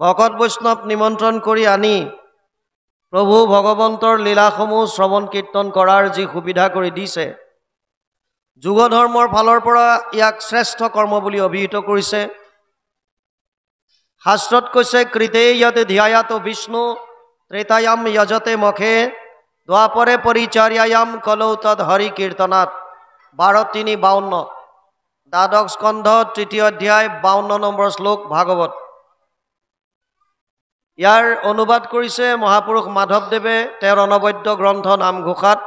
ভকত বৈষ্ণৱ নিমন্ত্ৰণ কৰি আনি প্ৰভু ভগৱন্তৰ লীলাসমূহ শ্ৰৱণ কীৰ্তন কৰাৰ যি সুবিধা কৰি দিছে, যুগ ধৰ্মৰ ফালৰ পৰা ইয়াক শ্ৰেষ্ঠ কৰ্ম বুলি অভিহিত কৰিছে। শাস্ত্ৰত কৈছে, কৃতে য়দ ধ্যায়াত বিষ্ণু ত্ৰেতায়াম যজতে মখে দ্বাপৰে পৰিচাৰ্যায়াম কলৌ তদ হৰি কীৰ্তনাত। 12:3-52 দ্বাদশ স্কন্ধ 3য় অধ্যায় 52 নম্বৰ শ্লোক ভাগৱত। ইয়াৰ অনুবাদ কৰিছে মহাপুৰুষ মাধৱদেৱে তেওঁৰ অনবদ্য গ্ৰন্থ নামঘোষাত।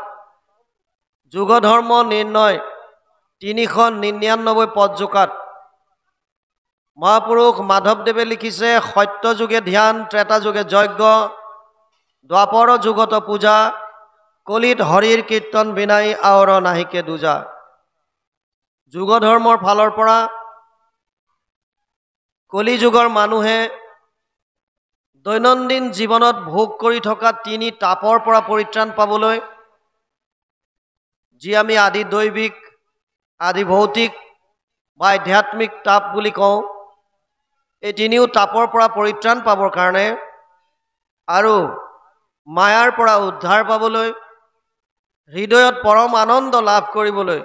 যুগ ধৰ্ম নিৰ্ণয় 399 পদজোকাত মহাপুৰুষ মাধৱদেৱে লিখিছে, সত্য যুগে ধ্যান, ত্ৰেতা যুগে যজ্ঞ, দ্বাপৰ যুগত পূজা, কলিত হৰিৰ কীৰ্তন বিনাই আৱৰ নাহিকে দুজা। যুগ ধৰ্মৰ ফালৰ পৰা কলি যুগৰ মানুহে দৈনন্দিন জীৱনত ভোগ কৰি থকা 3 তাপৰ পৰা পৰিত্ৰাণ পাবলৈ, যি আমি আদি দৈবিক, আদি ভৌতিক বা আধ্যাত্মিক তাপ বুলি কওঁ, এই 3 তাপৰ পৰা পৰিত্ৰাণ পাবৰ কাৰণে আৰু মায়াৰ পৰা উদ্ধাৰ পাবলৈ, হৃদয়ত পৰম আনন্দ লাভ কৰিবলৈ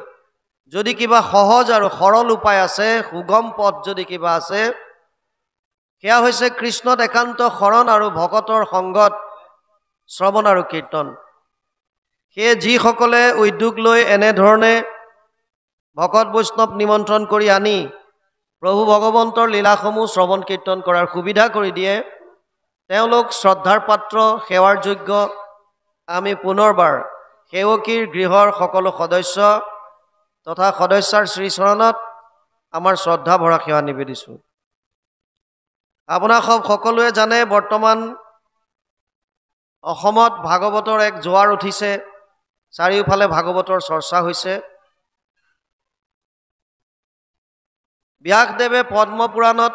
যদি কিবা সহজ আৰু সৰল উপায় আছে, সুগম পথ যদি কিবা আছে, সেয়া হৈছে কৃষ্ণত একান্ত শৰণ আৰু ভকতৰ সংগত শ্ৰৱণ আৰু কীৰ্তন। সেয়ে যিসকলে উদ্যোগ লৈ এনেধৰণে ভকত বৈষ্ণৱ নিমন্ত্ৰণ কৰি আনি প্ৰভু ভগৱন্তৰ লীলাসমূহ শ্ৰৱণ কীৰ্তন কৰাৰ সুবিধা কৰি দিয়ে, তেওঁলোক শ্ৰদ্ধাৰ পাত্ৰ, সেৱাৰ যোগ্য। আমি পুনৰবাৰ সেৱকীৰ গৃহৰ সকলো সদস্য তথা সদস্যাৰ শ্ৰীচৰণত আমাৰ শ্ৰদ্ধা ভৰা সেৱা নিবেদিছোঁ। আপোনাক সকলোৱে জানে, বৰ্তমান অসমত ভাগৱতৰ এক জোৱাৰ উঠিছে, চাৰিওফালে ভাগৱতৰ চৰ্চা হৈছে। ব্যাসদেৱে পদ্ম পুৰাণত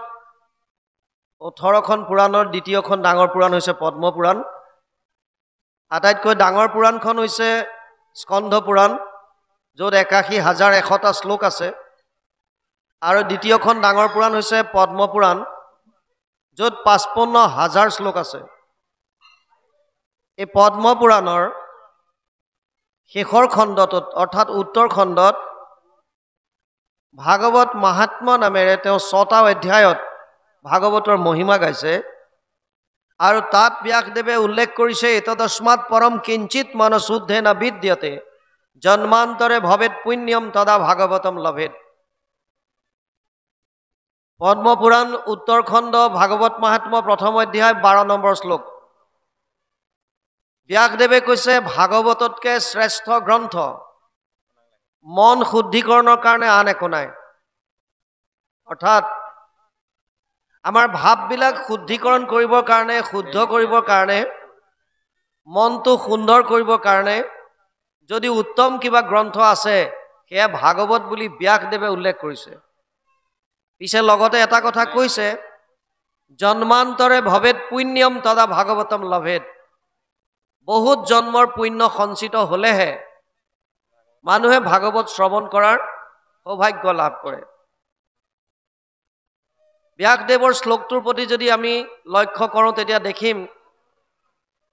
18খন পুৰাণৰ দ্বিতীয়খন ডাঙৰ পুৰাণ হৈছে পদ্ম পুৰাণ। আটাইতকৈ ডাঙৰ পুৰাণখন হৈছে স্কন্ধ পুৰাণ, য'ত 81,100টা শ্লোক আছে, আৰু দ্বিতীয়খন ডাঙৰ পুৰাণ হৈছে পদ্ম পুৰাণ, য'ত 55,000 শ্লোক আছে। এই পদ্ম পুৰাণৰ শেষৰ খণ্ডটোত, অৰ্থাৎ উত্তৰ খণ্ডত, ভাগৱত মাহাত্ম্য নামেৰে তেওঁ 6টা অধ্যায়ত ভাগৱতৰ মহিমা গাইছে। আৰু তাত ব্যাসদেৱে উল্লেখ কৰিছে, এতদস্মাৎ পৰম কিঞ্চিত মনশুদ্ধে ন বিদ্যতে জন্মান্তৰে ভৱেত পুণ্যম তদা ভাগৱতম লভেত। পদ্ম পুৰাণ উত্তৰ খণ্ড ভাগৱত মাহাত্ম্য 1ম অধ্যায় 12 নম্বৰ শ্লোক। ব্যাসদেৱে কৈছে, ভাগৱততকে শ্ৰেষ্ঠ গ্ৰন্থ মন শুদ্ধিকৰণৰ কাৰণে আন একো নাই। অৰ্থাৎ আমাৰ ভাৱবিলাক শুদ্ধিকৰণ কৰিবৰ কাৰণে, শুদ্ধ কৰিবৰ কাৰণে, মনটো সুন্দৰ কৰিবৰ কাৰণে যদি উত্তম কিবা গ্ৰন্থ আছে, সেয়া ভাগৱত বুলি ব্যাসদেৱে উল্লেখ কৰিছে। পিছে লগতে এটা কথা কৈছে, জন্মান্তৰে ভৱেত পুণ্যম তদা ভাগৱতম লভেত। বহুত জন্মৰ পুণ্য সঞ্চিত হ'লেহে মানুহে ভাগৱত শ্ৰৱণ কৰাৰ সৌভাগ্য লাভ কৰে। ব্যাসদেৱৰ শ্লোকটোৰ প্ৰতি যদি আমি লক্ষ্য কৰোঁ, তেতিয়া দেখিম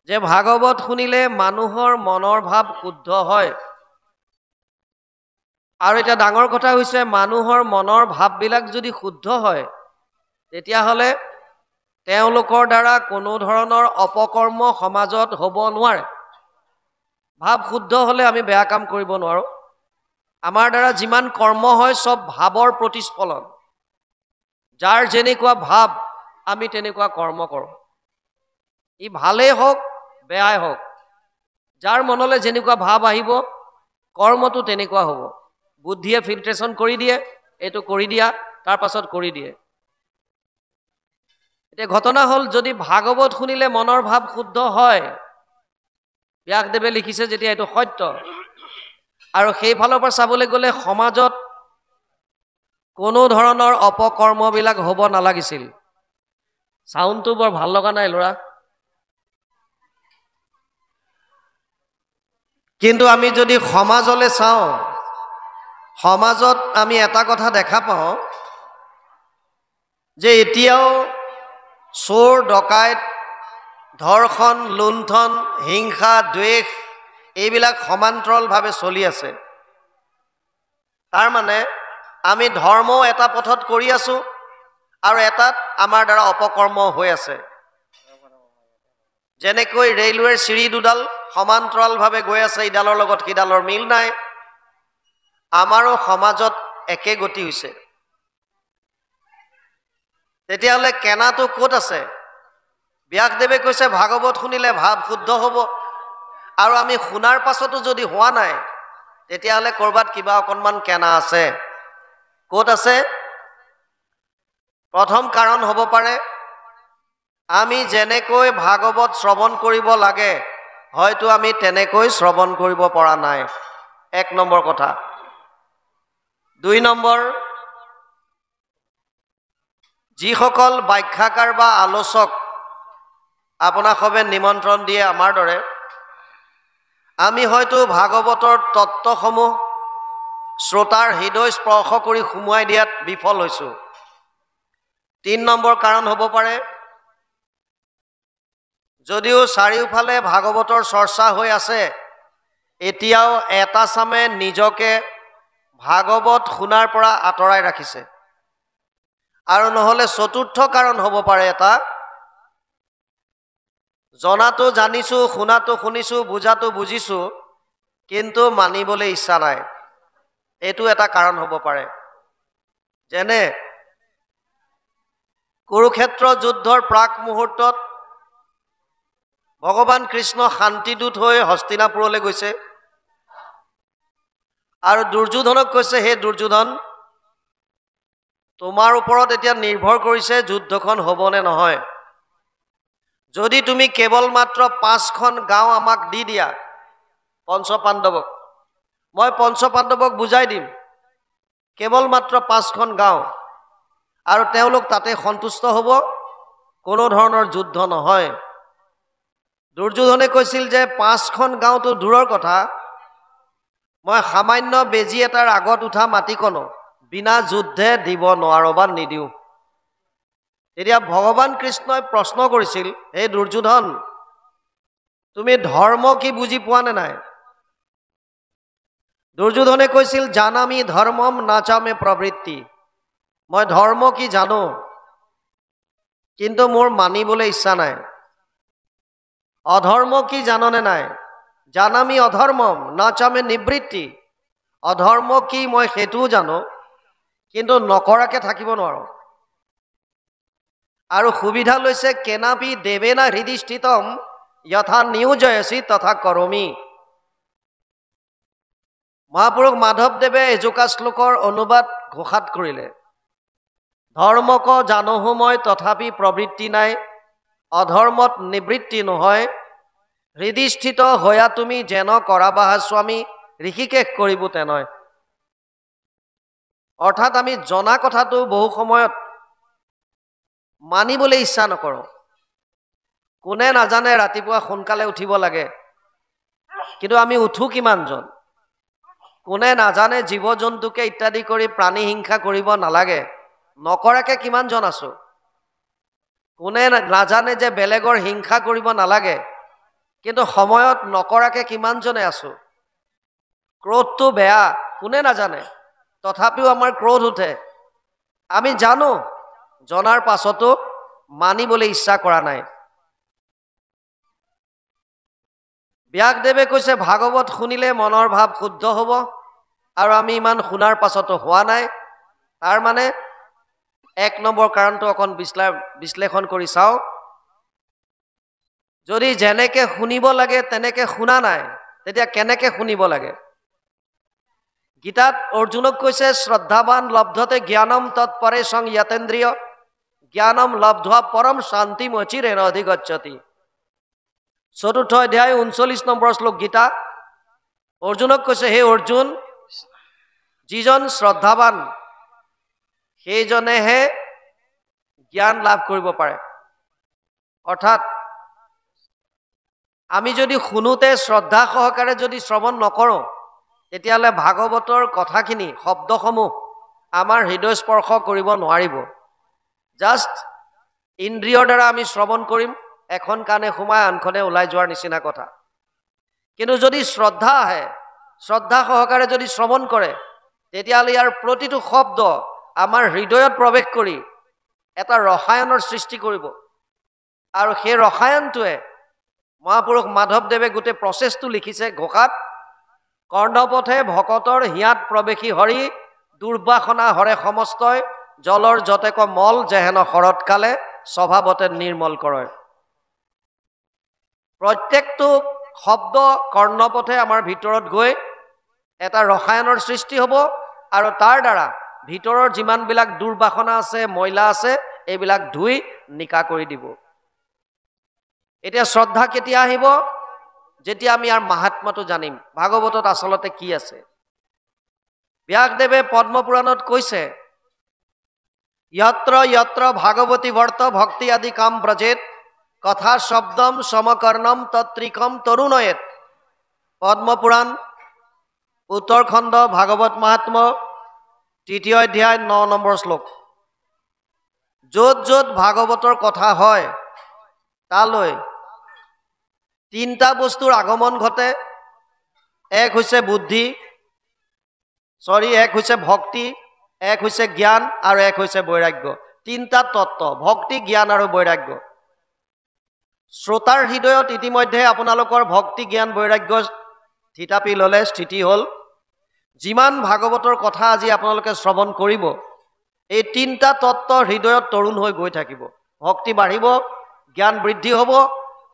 যে ভাগৱত শুনিলে মানুহৰ মনৰ ভাৱ শুদ্ধ হয়। আৰু এটা ডাঙৰ কথা হৈছে, মানুহৰ মনৰ ভাৱবিলাক যদি শুদ্ধ হয়, তেতিয়াহ'লে তেওঁলোকৰ দ্বাৰা কোনো ধৰণৰ অপকৰ্ম সমাজত হ'ব নোৱাৰে। ভাৱ শুদ্ধ হ'লে আমি বেয়া কাম কৰিব নোৱাৰোঁ। আমাৰ দ্বাৰা যিমান কৰ্ম হয়, চব ভাৱৰ প্ৰতিস্ফলন। যাৰ যেনেকুৱা ভাৱ, আমি তেনেকুৱা কৰ্ম কৰোঁ। ই ভালেই হওক, বেয়াই হওক, যাৰ মনলৈ যেনেকুৱা ভাৱ আহিব, কৰ্মটো তেনেকুৱা হ'ব। বুদ্ধিয়ে ফিল্ট্ৰেশ্যন কৰি দিয়ে, এইটো কৰি দিয়া, তাৰ পাছত কৰি দিয়ে। এতিয়া ঘটনা হ'ল, যদি ভাগৱত শুনিলে মনৰ ভাৱ শুদ্ধ হয়, ব্যাসদেৱে লিখিছে যেতিয়া এইটো সত্য। আৰু সেইফালৰ পৰা চাবলৈ গ'লে সমাজত কোনো ধৰণৰ অপকৰ্মবিলাক হ'ব নালাগিছিল। চাউণ্ডটো বৰ ভাল লগা নাই ল'ৰা। কিন্তু আমি যদি সমাজলৈ চাওঁ, সমাজত আমি এটা কথা দেখা পাওঁ যে এতিয়াও চোৰ ডকাইত ধৰ্ষণ লুণ্ঠন হিংসা দ্বেষ এইবিলাক সমান্তৰালভাৱে চলি আছে তাৰ মানে আমি ধৰ্ম এটা পথত কৰি আছো আৰু এটাত আমাৰ দ্বাৰা অপকৰ্ম হৈ আছে যেনেকৈ ৰেলৱেৰ চিৰি দুডাল সমান্তৰালভাৱে গৈ আছে ইডালৰ লগত সিডালৰ মিল নাই আমাৰো সমাজত একে গতি হৈছে তেতিয়াহ'লে কেনাটো ক'ত আছে ব্যাসদেৱে কৈছে ভাগৱত শুনিলে ভাৱ শুদ্ধ হ'ব আৰু আমি শুনাৰ পাছতো যদি হোৱা নাই তেতিয়াহ'লে ক'ৰবাত কিবা অকণমান কেনা আছে ক'ত আছে প্ৰথম কাৰণ হ'ব পাৰে আমি যেনেকৈ ভাগৱত শ্ৰৱণ কৰিব লাগে হয়তো আমি তেনেকৈ শ্ৰৱণ কৰিব পৰা নাই এক নম্বৰ কথা দুই নম্বৰ যিসকল ব্যাখ্যাকাৰ বা আলোচক আপোনাসবে নিমন্ত্ৰণ দিয়ে আমাৰ দৰে আমি হয়তো ভাগৱতৰ তত্ত্বসমূহ শ্ৰোতাৰ হৃদয় স্পৰ্শ কৰি সুমুৱাই দিয়াত বিফল হৈছোঁ 3 নম্বৰ কাৰণ হ'ব পাৰে যদিও চাৰিওফালে ভাগৱতৰ চৰ্চা হৈ আছে এতিয়াও এটা চামে নিজকে ভাগৱত শুনাৰ পৰা আঁতৰাই ৰাখিছে আৰু নহলে চতুৰ্থ কাৰণ হ'ব পাৰে এটা জনাটো জানিছো শুনাটো শুনিছো বুজাটো বুজিছো কিন্তু মানিবলৈ ইচ্ছা নাই এইটো এটা কাৰণ হ'ব পাৰে যেনে কুৰুক্ষেত্ৰ যুদ্ধৰ প্ৰাক মুহূৰ্তত ভগৱান কৃষ্ণ শান্তিদূত হৈ হস্তিনাপুৰলৈ গৈছে আৰু দুৰ্যোধনক কৈছে হে দুৰ্যোধন তোমাৰ ওপৰত এতিয়া নিৰ্ভৰ কৰিছে যুদ্ধখন হ'বনে নহয় যদি তুমি কেৱল মাত্ৰ 5খন গাঁও আমাক দি দিয়া পঞ্চপাণ্ডৱক মই পঞ্চপাণ্ডৱক বুজাই দিম কেৱল মাত্ৰ 5খন গাঁও আৰু তেওঁলোক তাতে সন্তুষ্ট হ'ব কোনো ধৰণৰ যুদ্ধ নহয় দুৰ্যোধনে কৈছিল যে 5খন গাঁওটো দূৰৰ কথা মই সামান্য বেজি এটাৰ আগত উঠা মাটিকণো বিনা যুদ্ধে দিব নোৱাৰো বা নিদিও এতিয়া ভগৱান কৃষ্ণই প্ৰশ্ন কৰিছিল হে দুৰ্যোধন তুমি ধৰ্ম কি বুজি পোৱা নে নাই দুৰ্যোধনে কৈছিল জানামি ধৰ্মম নাচামে প্ৰবৃত্তি মই ধৰ্ম কি জানো কিন্তু মোৰ মানিবলৈ ইচ্ছা নাই অধৰ্ম কি জাননে নাই জানামি অধৰ্মম নাচামে নিবৃত্তি অধৰ্ম কি মই সেইটোও জানো কিন্তু নকৰাকে থাকিব নোৱাৰো আৰু সুবিধা লৈছে কেনাপি দেৱেনা হৃদিষ্ঠিতম যথা নিয়োজয়সি তথা কৰমি মহাপুৰুষ মাধৱদেৱে এজোকা শ্লোকৰ অনুবাদ ঘোষাত কৰিলে ধৰ্মক জানহো মই তথাপি প্ৰবৃত্তি নাই অধৰ্মত নিবৃত্তি নহয় হৃদিষ্ঠিত হয়া তুমি যেন কৰাবাহা স্বামী ঋষিকেশ কৰিব তেনেয় অৰ্থাৎ আমি জনা কথাটো বহু সময়ত মানিবলৈ ইচ্ছা নকৰো কোনে নাজানে ৰাতিপুৱা সোনকালে উঠিব লাগে কিন্তু আমি উঠো কিমানজন কোনে নাজানে জীৱ জন্তুকে ইত্যাদি কৰি প্ৰাণী হিংসা কৰিব নালাগে নকৰাকে কিমানজন আছো কোনে নাজানে যে বেলেগৰ হিংসা কৰিব নালাগে কিন্তু সময়ত নকৰাকে কিমানজনে আছো ক্ৰোধটো বেয়া কোনে নাজানে তথাপিও আমাৰ ক্ৰোধ উঠে আমি জানো জনাৰ পাছতো মানিবলৈ ইচ্ছা কৰা নাই ব্যাসদেৱে কৈছে ভাগৱত শুনিলে মনৰ ভাৱ শুদ্ধ হ'ব আৰু আমি ইমান শুনাৰ পাছতো হোৱা নাই তাৰ মানে 1 নম্বৰ কাৰণটো অকণ বিশ্লেষণ কৰি চাও যদি যেনেকে শুনিব লাগে তেনেকে শুনা নাই তেতিয়া কেনেকে শুনিব লাগে গীতাত অৰ্জুনক কৈছে শ্ৰদ্ধাৱান লব্ধতে জ্ঞানম তৎপৰে সং যতেন্দ্ৰিয় জ্ঞানম লব্ধৱা পৰম শান্তি মচিৰেণ অধিগচ্ছতি 4ৰ্থ অধ্যায় 39 নম্বৰ শ্লোক গীতা অৰ্জুনক কৈছে হে অৰ্জুন যিজন শ্ৰদ্ধাৱান সেইজনেহে জ্ঞান লাভ কৰিব পাৰে অৰ্থাৎ আমি যদি শুনোতে শ্ৰদ্ধা সহকাৰে যদি শ্ৰৱণ নকৰো তেতিয়াহ'লে ভাগৱতৰ কথাখিনি শব্দসমূহ আমাৰ হৃদয় স্পৰ্শ কৰিব নোৱাৰিব জাষ্ট ইন্দ্ৰিয়ৰ দ্বাৰা আমি শ্ৰৱণ কৰিম, এখন কাণে সোমাই আনখনে ওলাই যোৱাৰ নিচিনা কথা। কিন্তু যদি শ্ৰদ্ধা আহে, শ্ৰদ্ধা সহকাৰে যদি শ্ৰৱণ কৰে, তেতিয়াহ'লে ইয়াৰ প্ৰতিটো শব্দ আমাৰ হৃদয়ত প্ৰৱেশ কৰি এটা ৰসায়নৰ সৃষ্টি কৰিব। আৰু সেই ৰসায়নটোৱে মহাপুৰুষ মাধৱদেৱে গোটেই প্ৰচেছটো লিখিছে ঘোষাত, কৰ্ণপথে ভকতৰ হিয়াত প্ৰৱেশী হৰি, দুৰ্বাসনা হৰে সমস্তই, জলৰ যতেক মল যেহেন শৰৎকালে, স্বভাৱতে নিৰ্মল কৰে। প্ৰত্যেকটো শব্দ কৰ্ণপথে আমাৰ ভিতৰত গৈ এটা ৰসায়নৰ সৃষ্টি হ'ব, আৰু তাৰ দ্বাৰা ভিতৰৰ যিমানবিলাক দুৰ্বাসনা আছে, ময়লা আছে, এইবিলাক ধুই নিকা কৰি দিব। এতিয়া শ্ৰদ্ধা কেতিয়া আহিব? যেতিয়া আমি ইয়াৰ মাহাত্ম্যটো জানিম, ভাগৱতত আচলতে কি আছে। ব্যাসদেৱে পদ্মপুৰাণত কৈছে, যত্ৰ যত্ৰ ভাগৱতী বৰ্ত ভক্তি আদি কাম ব্ৰজেত, কথা শব্দম সমকৰ্ণম তত্ৰিকম তৰুণয়েত। পদ্মপুৰাণ উত্তৰখণ্ড ভাগৱত মাহাত্ম্য 3 অধ্যায় 9 নম্বৰ শ্লোক। য'ত য'ত ভাগৱতৰ কথা হয় তালৈ তিনিটা বস্তুৰ আগমন ঘটে। এক হৈছে বুদ্ধি, এক হৈছে ভক্তি, এক হৈছে জ্ঞান, আৰু এক হৈছে বৈৰাগ্য। তিনিটা তত্ত্ব, ভক্তি, জ্ঞান আৰু বৈৰাগ্য। শ্ৰোতাৰ হৃদয়ত ইতিমধ্যে আপোনালোকৰ ভক্তি, জ্ঞান, বৈৰাগ্য থিতাপি ল'লে, স্থিতি হ'ল। যিমান ভাগৱতৰ কথা আজি আপোনালোকে শ্ৰৱণ কৰিব, এই তিনিটা তত্ত্ব হৃদয়ত তৰুণ হৈ গৈ থাকিব। ভক্তি বাঢ়িব, জ্ঞান বৃদ্ধি হ'ব,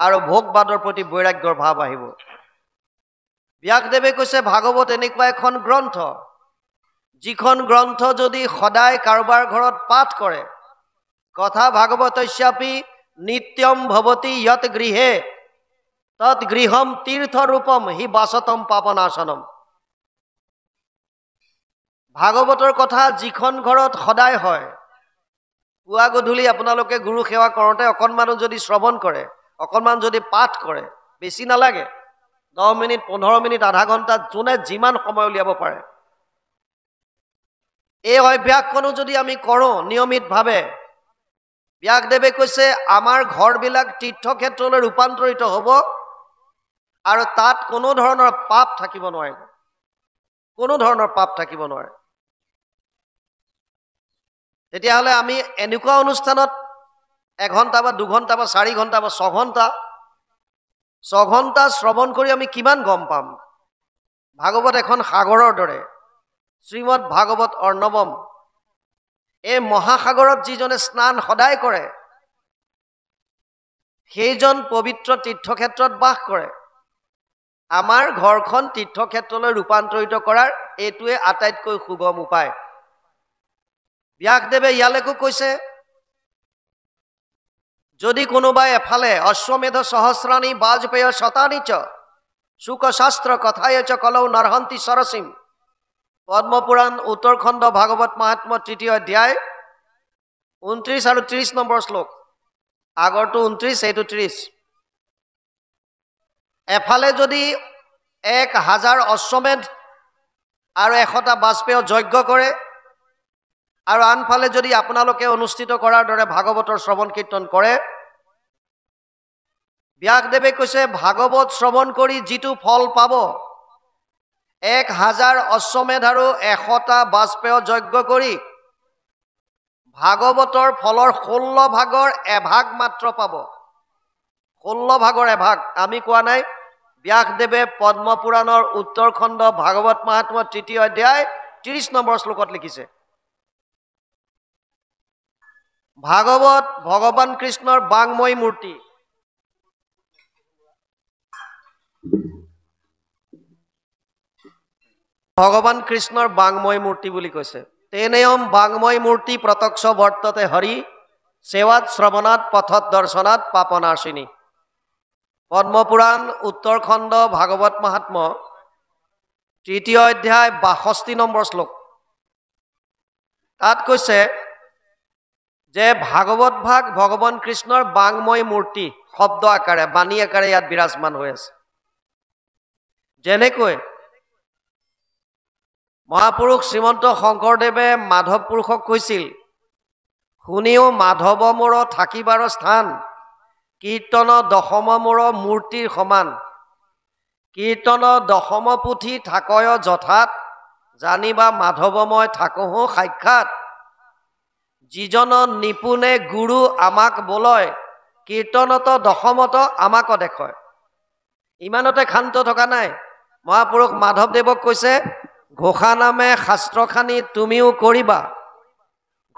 আৰু ভোগবাদৰ প্ৰতি বৈৰাগ্যৰ ভাৱ আহিব। ব্যাসদেৱে কৈছে ভাগৱত এনেকুৱা এখন গ্ৰন্থ, যিখন গ্ৰন্থ যদি সদায় কাৰোবাৰ ঘৰত পাঠ কৰে, কথা ভাগৱতস্যাপি নিত্যম ভৱতি যত গৃহে, তৎ গৃহম তীৰ্থৰূপম হি বাসতম পাপনাশনম। ভাগৱতৰ কথা যিখন ঘৰত সদায় হয়, পুৱা গধূলি আপোনালোকে গুৰু সেৱা কৰোঁতে অকণমানো যদি শ্ৰৱণ কৰে, অকণমান যদি পাঠ কৰে, বেছি নালাগে, 10 মিনিট, 15 মিনিট, আধা ঘণ্টা, যোনে যিমান সময় উলিয়াব পাৰে, এই অভ্যাসকনো যদি আমি কৰোঁ নিয়মিতভাৱে, ব্যাসদেৱে কৈছে আমাৰ ঘৰবিলাক তীৰ্থক্ষেত্ৰলৈ ৰূপান্তৰিত হ'ব, আৰু তাত কোনো ধৰণৰ পাপ থাকিব নোৱাৰিব, কোনো ধৰণৰ পাপ থাকিব নোৱাৰে। তেতিয়াহ'লে আমি এনেকুৱা অনুষ্ঠানত 1 ঘণ্টা বা 2 ঘণ্টা বা 4 ঘণ্টা বা 6 ঘণ্টা শ্ৰৱণ কৰি আমি কিমান গম পাম? ভাগৱত এখন সাগৰৰ দৰে, শ্ৰীমদ ভাগৱত অৰ্ণৱম। এই মহাসাগৰত যিজনে স্নান সদায় কৰে, সেইজন পবিত্ৰ তীৰ্থক্ষেত্ৰত বাস কৰে। আমাৰ ঘৰখন তীৰ্থক্ষেত্ৰলৈ ৰূপান্তৰিত কৰাৰ এইটোৱে আটাইতকৈ সুগম উপায়। ব্যাসদেৱে ইয়ালৈকো কৈছে, যদি কোনোবাই এফালে অশ্বমেধ সহস্ৰাণী বাজপেয় শতানি চ শুকশাস্ত্ৰ কথায় চ কলৌ নৰহন্তি সৰসীম। পদ্মপুৰাণ উত্তৰখণ্ড ভাগৱত মাহাত্ম্য 3 অধ্যায় 29 আৰু 30 নম্বৰ শ্লোক। আগৰটো 29, এইটো 30। এফালে যদি 1000 অশ্বমেধ আৰু 100টা বাজপেয় যজ্ঞ কৰে, আৰু আনফালে যদি আপোনালোকে অনুষ্ঠিত কৰাৰ দৰে ভাগৱতৰ শ্ৰৱণ কীৰ্তন কৰে, ব্যাসদেৱে কৈছে ভাগৱত শ্ৰৱণ কৰি যিটো ফল পাব, 1000 অশ্বমেধ আৰু 100টা বাজপেয় যজ্ঞ কৰি ভাগৱতৰ ফলৰ 16 ভাগৰ এভাগ মাত্ৰ পাব। 16 ভাগৰ এভাগ আমি কোৱা নাই, ব্যাসদেৱে পদ্মপুৰাণৰ উত্তৰখণ্ড ভাগৱত মাহাত্ম্য 3 অধ্যায় 30 নম্বৰ শ্লোকত লিখিছে। ভাগৱত ভগৱান কৃষ্ণৰ বাংময় মূৰ্তি। ভগৱান কৃষ্ণৰ বাংময় মূৰ্তি বুলি কৈছে। তেনেয়ম বাংময় মূৰ্তি প্ৰত্যক্ষ বৰ্ততে হৰি, সেৱাত শ্ৰৱণাত পথত দৰ্শনাত পাপনাশিনী। পদ্মপুৰাণ উত্তৰখণ্ড ভাগৱত মাহাত্ম্য 3 অধ্যায় 62 নম্বৰ শ্লোক। তাত কৈছে যে ভাগৱত ভাগ ভগৱান কৃষ্ণৰ বাংময় মূৰ্তি, শব্দ আকাৰে, বাণী আকাৰে ইয়াত বিৰাজমান হৈ আছে। যেনেকৈ মহাপুৰুষ শ্ৰীমন্ত শংকৰদেৱে মাধৱ পুৰুষক কৈছিল, শুনিও মাধৱ মোৰ থাকিবাৰ স্থান কীৰ্তন দশম মোৰ মূৰ্তিৰ সমান কীৰ্তন দশম পুথি থাকয় যথাত জানিবা মাধৱ মই থাকোঁ সাক্ষাৎ যিজন নিপুণে গুৰু আমাক বলয় কীৰ্তনত দশমত আমাক দেখয় ইমানতে ক্ষান্ত থকা নাই মহাপুৰুষ মাধৱদেৱক কৈছে ঘোষা নামে শাস্ত্ৰখানি তুমিও কৰিবা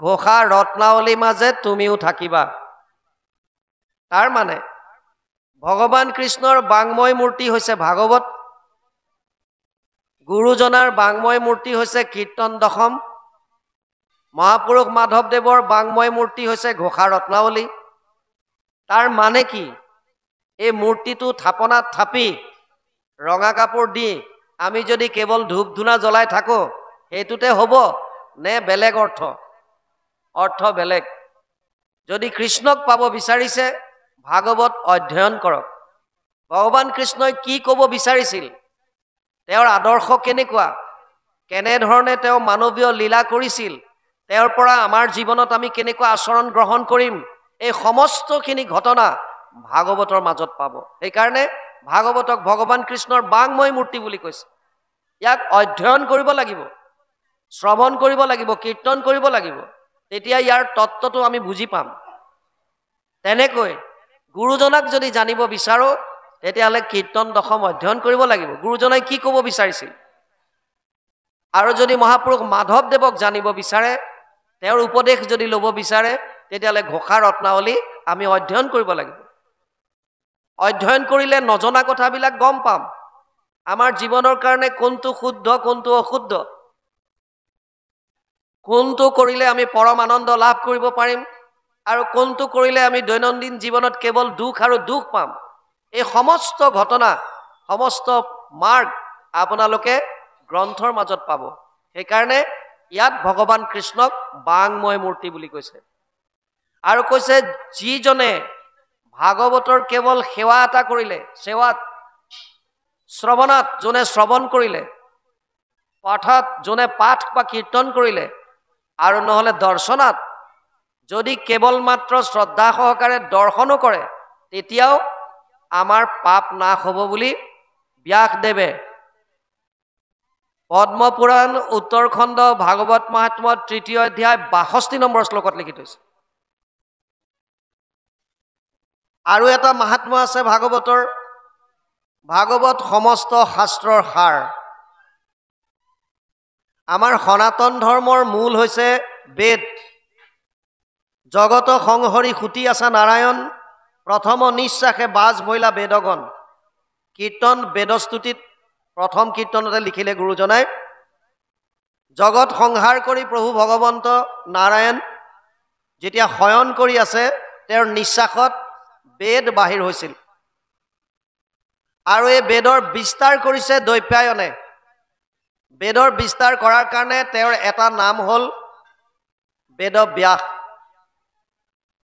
ঘোষা ৰত্নাৱলী মাজে তুমিও থাকিবা তাৰ মানে ভগৱান কৃষ্ণৰ বাংময় মূৰ্তি হৈছে ভাগৱত গুৰুজনাৰ বাংময় মূৰ্তি হৈছে কীৰ্তন দশম মহাপুৰুষ মাধৱদেৱৰ বাংময় মূৰ্তি হৈছে ঘোষা ৰত্নাৱলী তাৰ মানে কি এই মূৰ্তিটো থাপনাত থাপি ৰঙা কাপোৰ দি আমি যদি কেৱল ধূপ ধূনা জ্বলাই থাকো সেইটোতে হ'ব নে বেলেগ অৰ্থ বেলেগ যদি কৃষ্ণক পাব বিচাৰিছে ভাগৱত অধ্যয়ন কৰক ভগৱান কৃষ্ণই কি ক'ব বিচাৰিছিল তেওঁৰ আদৰ্শ কেনেকুৱা কেনেধৰণে তেওঁ মানৱীয় লীলা কৰিছিল তেওঁৰ পৰা আমাৰ জীৱনত আমি কেনেকুৱা আচৰণ গ্ৰহণ কৰিম এই সমস্তখিনি ঘটনা ভাগৱতৰ মাজত পাব সেইকাৰণে ভাগৱতক ভগৱান কৃষ্ণৰ বাংময় মূৰ্তি বুলি কৈছে ইয়াক অধ্যয়ন কৰিব লাগিব শ্ৰৱণ কৰিব লাগিব কীৰ্তন কৰিব লাগিব তেতিয়া ইয়াৰ তত্ত্বটো আমি বুজি পাম তেনেকৈ গুৰুজনাক যদি জানিব বিচাৰো তেতিয়াহ'লে কীৰ্তন দশম অধ্যয়ন কৰিব লাগিব গুৰুজনাই কি ক'ব বিচাৰিছিল আৰু যদি মহাপুৰুষ মাধৱদেৱক জানিব বিচাৰে তেওঁৰ উপদেশ যদি ল'ব বিচাৰে তেতিয়াহ'লে ঘোষা ৰত্নাৱলী আমি অধ্যয়ন কৰিব লাগিব অধ্যয়ন কৰিলে নজনা কথাবিলাক গম পাম আমাৰ জীৱনৰ কাৰণে কোনটো শুদ্ধ কোনটো অশুদ্ধ কোনটো কৰিলে আমি পৰম আনন্দ লাভ কৰিব পাৰিম আৰু কোনটো কৰিলে আমি দৈনন্দিন জীৱনত কেৱল দুখ আৰু দুখ পাম এই সমস্ত ঘটনা সমস্ত মাৰ্গ আপোনালোকে গ্ৰন্থৰ মাজত পাব সেইকাৰণে ইয়াত ভগৱান কৃষ্ণক বাংময় মূৰ্তি বুলি কৈছে আৰু কৈছে যিজনে ভাগৱতৰ কেৱল সেৱা এটা কৰিলে সেৱাত শ্ৰৱণাত যোনে শ্ৰৱণ কৰিলে পাঠত যোনে পাঠ বা কীৰ্তন কৰিলে আৰু নহলে দৰ্শনাত যদি কেৱল মাত্ৰ শ্ৰদ্ধা সহকাৰে দৰ্শনো কৰে তেতিয়াও আমাৰ পাপ নাশ হ'ব বুলি ব্যাসদেৱে পদ্ম পুৰাণ উত্তৰখণ্ড ভাগৱত মহাত্ম্যৰ ৩য় অধ্যায় ৬২ নম্বৰ শ্লোকত লিখি থৈছে আৰু এটা মহাত্ম্য আছে ভাগৱতৰ ভাগৱত সমস্ত শাস্ত্ৰৰ সাৰ আমাৰ সনাতন ধৰ্মৰ মূল হৈছে বেদ জগত সংহৰি সুতি আছে নাৰায়ণ প্ৰথম নিশ্বাসে বাজ ভৈলা বেদগণ কীৰ্তন বেদস্তুতিত প্ৰথম কীৰ্তনতে লিখিলে গুৰুজনাই জগত সংহাৰ কৰি প্ৰভু ভগৱন্ত নাৰায়ণ যেতিয়া শয়ন কৰি আছে তেওঁৰ নিশ্বাসত বেদ বাহিৰ হৈছিল আৰু এই বেদৰ বিস্তাৰ কৰিছে দৈপ্যায়নে বেদৰ বিস্তাৰ কৰাৰ কাৰণে তেওঁৰ এটা নাম হ'ল বেদব্যাস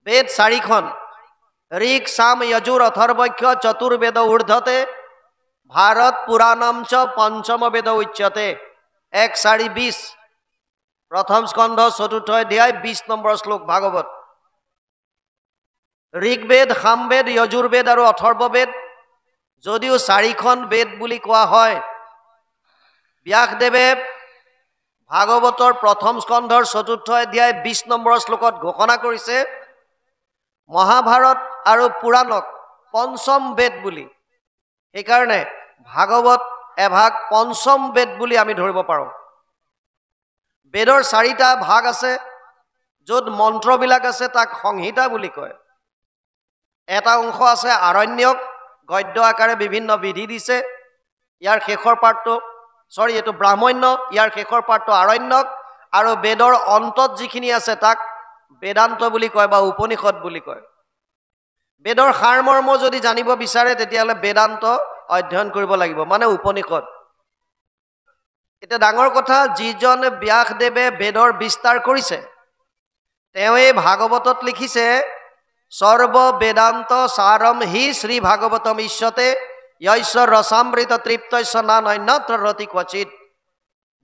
বেদ 4খন ঋক সাম যজুৰ অথৰ্বক্ষ চতুৰ্বেদ ঊৰ্ধ্বতে ভাৰত পুৰাণম চ পঞ্চম বেদ উচ্যতে 1:4:20 প্ৰথম স্কন্ধ 4ৰ্থ অধ্যায় 20 নম্বৰ শ্লোক ভাগৱত ঋগ্বেদ সামবেদ যজুৰ্বেদ আৰু অথৰ্ববেদ যদিও 4খন বেদ বুলি কোৱা হয় ব্যাসদেৱে ভাগৱতৰ প্ৰথম স্কন্ধৰ 4ৰ্থ অধ্যায় 20 নম্বৰ শ্লোকত ঘোষণা কৰিছে মহাভাৰত আৰু পুৰাণক পঞ্চম বেদ বুলি সেইকাৰণে ভাগৱত এভাগ পঞ্চম বেদ বুলি আমি ধৰিব পাৰোঁ বেদৰ 4টা ভাগ আছে য'ত মন্ত্ৰবিলাক আছে তাক সংহিতা বুলি কয় এটা অংশ আছে আৰণ্যক গদ্য আকাৰে বিভিন্ন বিধি দিছে ইয়াৰ শেষৰ পাৰ্টটো এইটো ব্ৰাহ্মণ্য ইয়াৰ শেষৰ পাৰ্টটো আৰণ্যক আৰু বেদৰ অন্তত যিখিনি আছে তাক বেদান্ত বুলি কয় বা উপনিষদ বুলি কয় বেদৰ সাৰমৰ্ম যদি জানিব বিচাৰে তেতিয়াহ'লে বেদান্ত অধ্যয়ন কৰিব লাগিব মানে উপনিষদ এটা ডাঙৰ কথা যিজন ব্যাসদেৱে বেদৰ বিস্তাৰ কৰিছে তেওঁৱে ভাগৱতত লিখিছে সৰ্ব বেদান্ত সাৰম হি শ্ৰী ভাগৱতম ইষ্যতে য়ৈশ্বৰ ৰসামৃত তৃপ্তস্য নান্যত্ৰ ৰতি ক্বচিত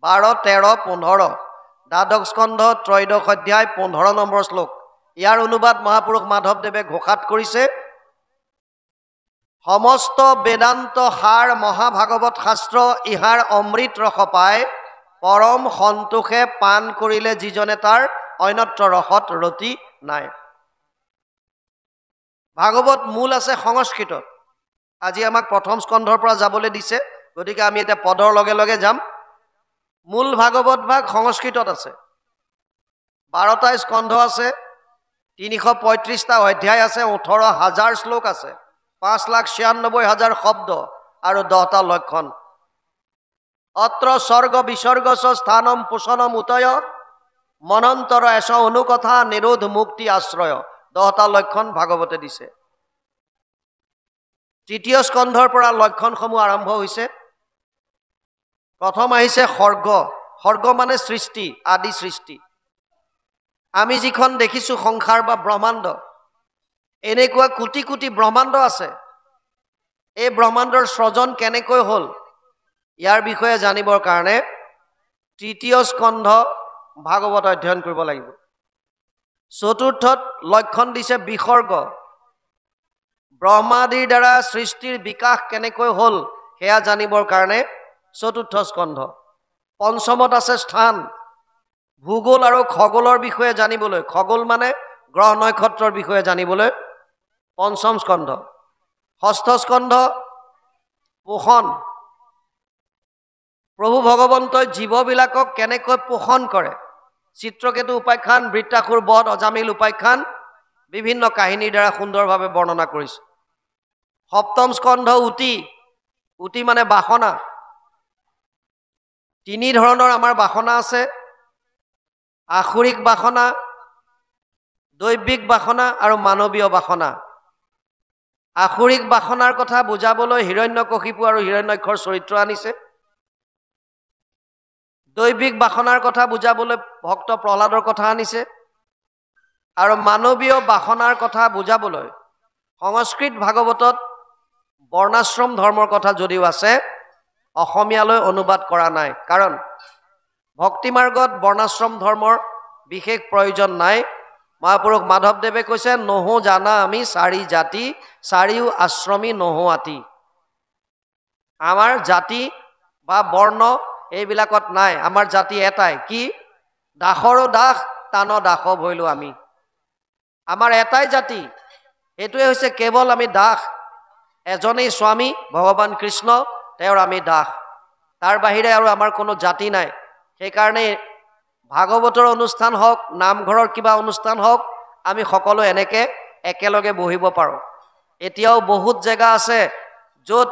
12, 13, 15 দ্বাদশ স্কন্ধ ত্ৰয়োদশ অধ্যায় 15 নম্বৰ শ্লোক ইয়াৰ অনুবাদ মহাপুৰুষ মাধৱদেৱে ঘোষাত কৰিছে। সমস্ত বেদান্ত সাৰ মহাভাগৱত শাস্ত্ৰ ইহাৰ অমৃত ৰস পায়, পৰম সন্তোষে পান কৰিলে যিজনে তাৰ অন্যত্ৰ ৰসত ৰতি নাই। ভাগৱত মূল আছে সংস্কৃতত। আজি আমাক প্ৰথম স্কন্ধৰ পৰা যাবলৈ দিছে, গতিকে আমি এতিয়া পদৰ লগে লগে যাম। মূল ভাগৱত ভাগ সংস্কৃতত আছে। 12টা স্কন্ধ আছে, 335টা অধ্যায় আছে, 18,000 শ্লোক আছে, 5,96,000 শব্দ আৰু 10টা লক্ষণ। অত্ৰ স্বৰ্গ বিসৰ্গ স্থানম পোষণম উতয় মনন্তৰ এশ অনুকথা নিৰোধ মুক্তি আশ্ৰয়। 10টা লক্ষণ ভাগৱতে দিছে। তৃতীয় স্কন্ধৰ পৰা লক্ষণসমূহ আৰম্ভ হৈছে। প্ৰথম আহিছে সৰ্গ। সৰ্গ মানে সৃষ্টি, আদি সৃষ্টি। আমি যিখন দেখিছোঁ সংসাৰ বা ব্ৰহ্মাণ্ড, এনেকুৱা কোটি কোটি ব্ৰহ্মাণ্ড আছে। এই ব্ৰহ্মাণ্ডৰ সৃজন কেনেকৈ হ'ল, ইয়াৰ বিষয়ে জানিবৰ কাৰণে তৃতীয় স্কন্ধ ভাগৱত অধ্যয়ন কৰিব লাগিব। চতুৰ্থত লক্ষণ দিছে বিসৰ্গ। ব্ৰহ্মাদিৰ দ্বাৰা সৃষ্টিৰ বিকাশ কেনেকৈ হ'ল সেয়া জানিবৰ কাৰণে চতুৰ্থ স্কন্ধ। পঞ্চমত আছে স্থান, ভূগোল আৰু খগোলৰ বিষয়ে জানিবলৈ, খগোল মানে গ্ৰহ নক্ষত্ৰৰ বিষয়ে জানিবলৈ পঞ্চম স্কন্ধ। ষষ্ঠ স্কন্ধ পোষণ, প্ৰভু ভগৱন্তই জীৱবিলাকক কেনেকৈ পোষণ কৰে, চিত্ৰকেতু উপাখ্যান, বৃত্তাসুৰ বধ, অজামিল উপাখ্যান বিভিন্ন কাহিনীৰ দ্বাৰা সুন্দৰভাৱে বৰ্ণনা কৰিছে। সপ্তম স্কন্ধ উতি। উতি মানে বাসনা। তিনি ধৰণৰ আমাৰ বাসনা আছে, আসুৰিক বাসনা, দৈবিক বাসনা আৰু মানৱীয় বাসনা। আসুৰিক বাসনাৰ কথা বুজাবলৈ হিৰণ্যকশিপু আৰু হিৰণ্যক্ষৰ চৰিত্ৰ আনিছে। দৈবিক বাসনাৰ কথা বুজাবলৈ ভক্ত প্ৰহ্লাদৰ কথা আনিছে। আৰু মানৱীয় বাসনাৰ কথা বুজাবলৈ সংস্কৃত ভাগৱতত বৰ্ণাশ্ৰম ধৰ্মৰ কথা যদিও আছে, অসমীয়ালৈ অনুবাদ কৰা নাই। কাৰণ ভক্তিমাৰ্গত বৰ্ণাশ্ৰম ধৰ্মৰ বিশেষ প্ৰয়োজন নাই। মহাপুৰুষ মাধৱদেৱে কৈছে, নহো জানা আমি চাৰি জাতি, চাৰিও আশ্ৰমী নহো আতি। আমাৰ জাতি বা বৰ্ণ এইবিলাকত নাই। আমাৰ জাতি এটাই, কি? দাসৰো দাস, টান দাস ভৈলো আমি। আমাৰ এটাই জাতি, সেইটোৱে হৈছে কেৱল আমি দাস। এজনেই স্বামী ভগৱান কৃষ্ণ, তেওঁৰ আমি দাস। তাৰ বাহিৰে আৰু আমাৰ কোনো জাতি নাই। সেইকাৰণে ভাগৱতৰ অনুষ্ঠান হওক, নামঘৰৰ কিবা অনুষ্ঠান হওক, আমি সকলো এনেকৈ একেলগে বহিব পাৰোঁ। এতিয়াও বহুত জেগা আছে য'ত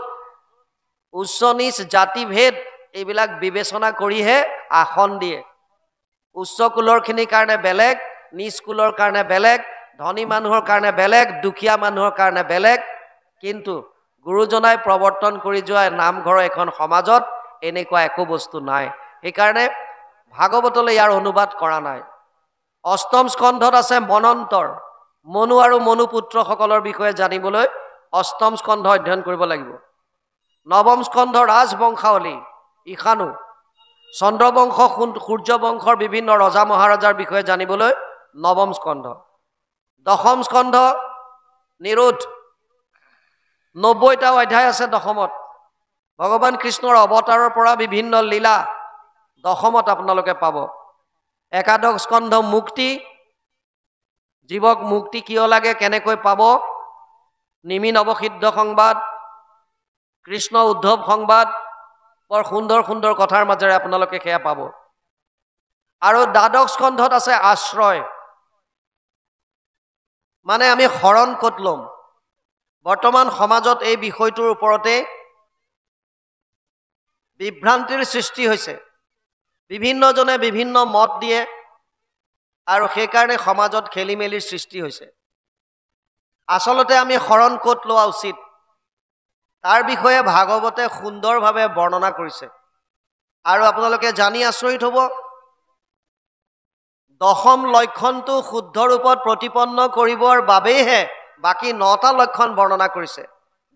উচ্চ নিচ জাতিভেদ এইবিলাক বিবেচনা কৰিহে আসন দিয়ে। উচ্চ কুলৰখিনিৰ কাৰণে বেলেগ, নিচ কুলৰ কাৰণে বেলেগ, ধনী মানুহৰ কাৰণে বেলেগ, দুখীয়া মানুহৰ কাৰণে বেলেগ। কিন্তু গুৰুজনাই প্ৰৱৰ্তন কৰি যোৱা নামঘৰৰ এখন সমাজত এনেকুৱা একো বস্তু নাই। সেইকাৰণে ভাগৱতলৈ ইয়াৰ অনুবাদ কৰা নাই। অষ্টম স্কন্ধত আছে মনন্তৰ। মনু আৰু মনু পুত্ৰসকলৰ বিষয়ে জানিবলৈ অষ্টম স্কন্ধ অধ্যয়ন কৰিব লাগিব। নৱম স্কন্ধ ৰাজবংশাৱলী, ঈশানু। চন্দ্ৰবংশ, সূৰ্যবংশৰ বিভিন্ন ৰজা মহাৰজাৰ বিষয়ে জানিবলৈ নৱম স্কন্ধ। দশম স্কন্ধ নিৰোধ। 90টা অধ্যায় আছে দশমত। ভগৱান কৃষ্ণৰ অৱতাৰৰ পৰা বিভিন্ন লীলা দশমত আপোনালোকে পাব। একাদশ স্কন্ধ মুক্তি। জীৱক মুক্তি কিয় লাগে, কেনেকৈ পাব, নিমি নৱসিদ্ধ সংবাদ, কৃষ্ণ উদ্ধৱ সংবাদ, বৰ সুন্দৰ সুন্দৰ কথাৰ মাজেৰে আপোনালোকে সেয়া পাব। আৰু দ্বাদশ স্কন্ধত আছে আশ্ৰয়, মানে আমি শৰণ ক'ত ল'ম। বৰ্তমান সমাজত এই বিষয়টোৰ ওপৰতে বিভ্ৰান্তিৰ সৃষ্টি হৈছে। বিভিন্নজনে বিভিন্ন মত দিয়ে আৰু সেইকাৰণে সমাজত খেলি মেলিৰ সৃষ্টি হৈছে। আচলতে আমি শৰণ ক'ত লোৱা উচিত, তাৰ বিষয়ে ভাগৱতে সুন্দৰভাৱে বৰ্ণনা কৰিছে। আৰু আপোনালোকে জানি আচৰিত হ'ব, দশম লক্ষণটো শুদ্ধ ৰূপত প্ৰতিপন্ন কৰিবৰ বাবেইহে বাকী 9টা লক্ষণ বৰ্ণনা কৰিছে।